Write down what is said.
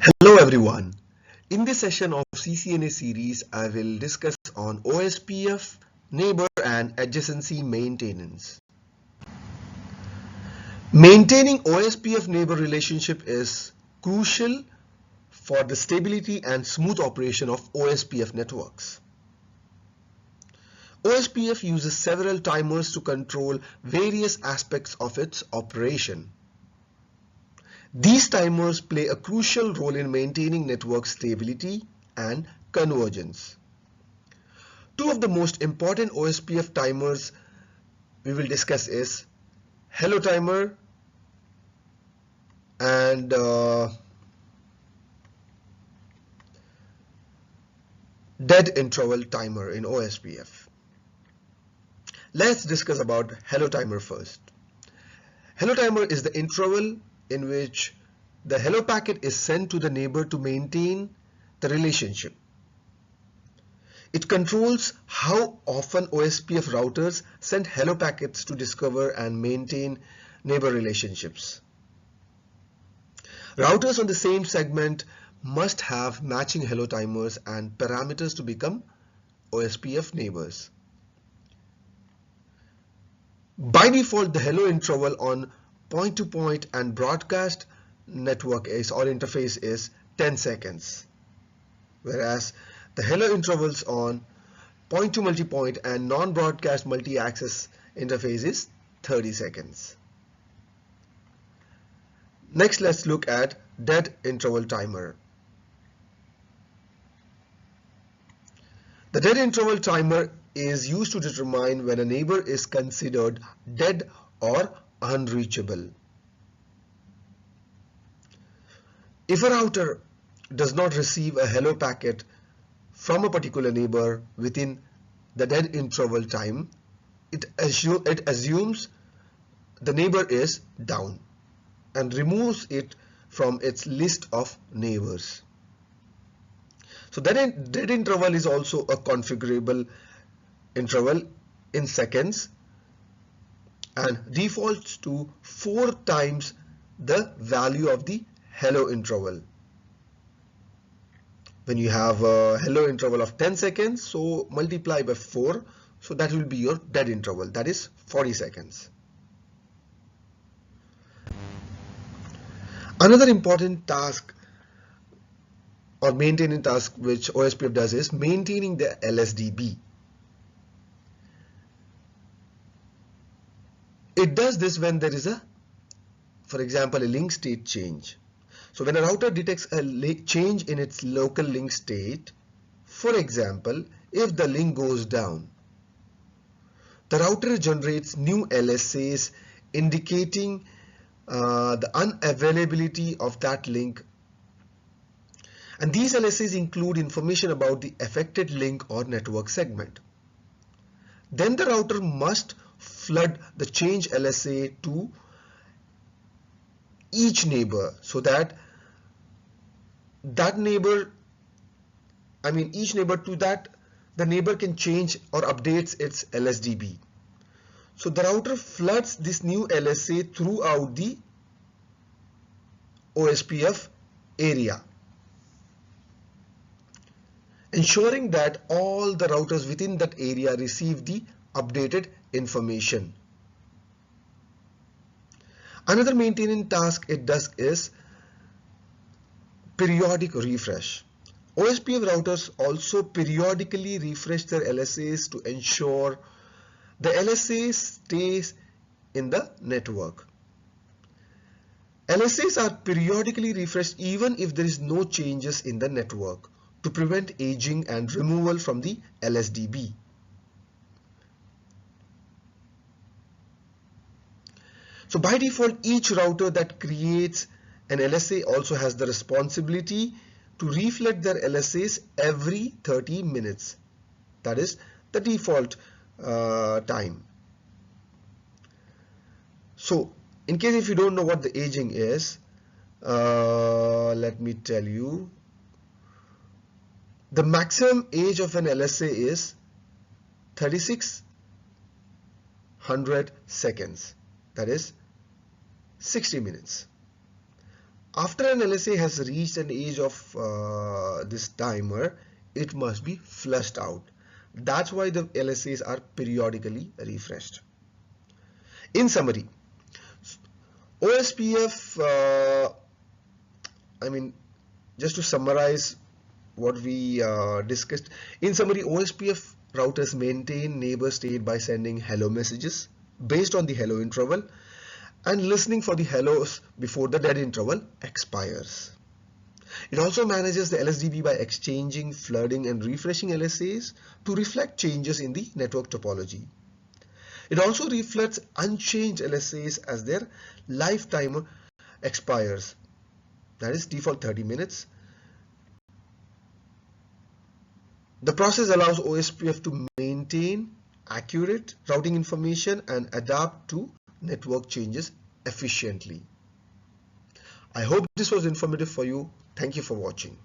Hello everyone. In this session of CCNA series, I will discuss on OSPF, neighbor and adjacency maintenance. Maintaining OSPF neighbor relationship is crucial for the stability and smooth operation of OSPF networks. OSPF uses several timers to control various aspects of its operation. These timers play a crucial role in maintaining network stability and convergence. Two of the most important OSPF timers we will discuss is hello timer and dead interval timer in OSPF. Let's discuss about hello timer first. Hello timer is the interval in which the hello packet is sent to the neighbor to maintain the relationship. It controls how often OSPF routers send hello packets to discover and maintain neighbor relationships. Routers on the same segment must have matching hello timers and parameters to become OSPF neighbors. By default, the hello interval on point-to-point and broadcast network or interface is 10 seconds, whereas the hello intervals on point-to-multipoint and non-broadcast multi-access interface is 30 seconds. Next, let's look at dead interval timer. The dead interval timer is used to determine when a neighbor is considered dead or unreachable. If a router does not receive a hello packet from a particular neighbor within the dead interval time, it assumes the neighbor is down and removes it from its list of neighbors. So that dead interval is also a configurable interval in seconds and defaults to 4 times the value of the hello interval. When you have a hello interval of 10 seconds, so multiply by 4, so that will be your dead interval, that is 40 seconds. Another important task or maintaining task which OSPF does is maintaining the LSDB. It does this when there is for example, a link state change. So when a router detects a change in its local link state, for example, if the link goes down, the router generates new LSAs indicating the unavailability of that link. And these LSAs include information about the affected link or network segment. Then the router must flood the change LSA to each neighbor so that each neighbor to that the neighbor can change or updates its LSDB. So the router floods this new LSA throughout the OSPF area, ensuring that all the routers within that area receive the updated information. Another maintenance task it does is periodic refresh. OSPF routers also periodically refresh their LSAs to ensure the LSA stays in the network. LSAs are periodically refreshed even if there is no changes in the network to prevent aging and removal from the LSDB. So by default, each router that creates an LSA also has the responsibility to reflect their LSAs every 30 minutes. That is the default time. So in case if you don't know what the aging is, let me tell you. The maximum age of an LSA is 3600 seconds. That is 60 minutes. After an LSA has reached an age of this timer, it must be flushed out. That's why the LSAs are periodically refreshed. In summary, OSPF, just to summarize what we discussed, in summary, OSPF routers maintain neighbor state by sending hello messages based on the hello interval and listening for the hellos before the dead interval expires. It also manages the LSDB by exchanging, flooding and refreshing LSAs to reflect changes in the network topology. It also reflects unchanged LSAs as their lifetime expires, that is default 30 minutes. The process allows OSPF to maintain accurate routing information and adapt to network changes efficiently. I hope this was informative for you. Thank you for watching.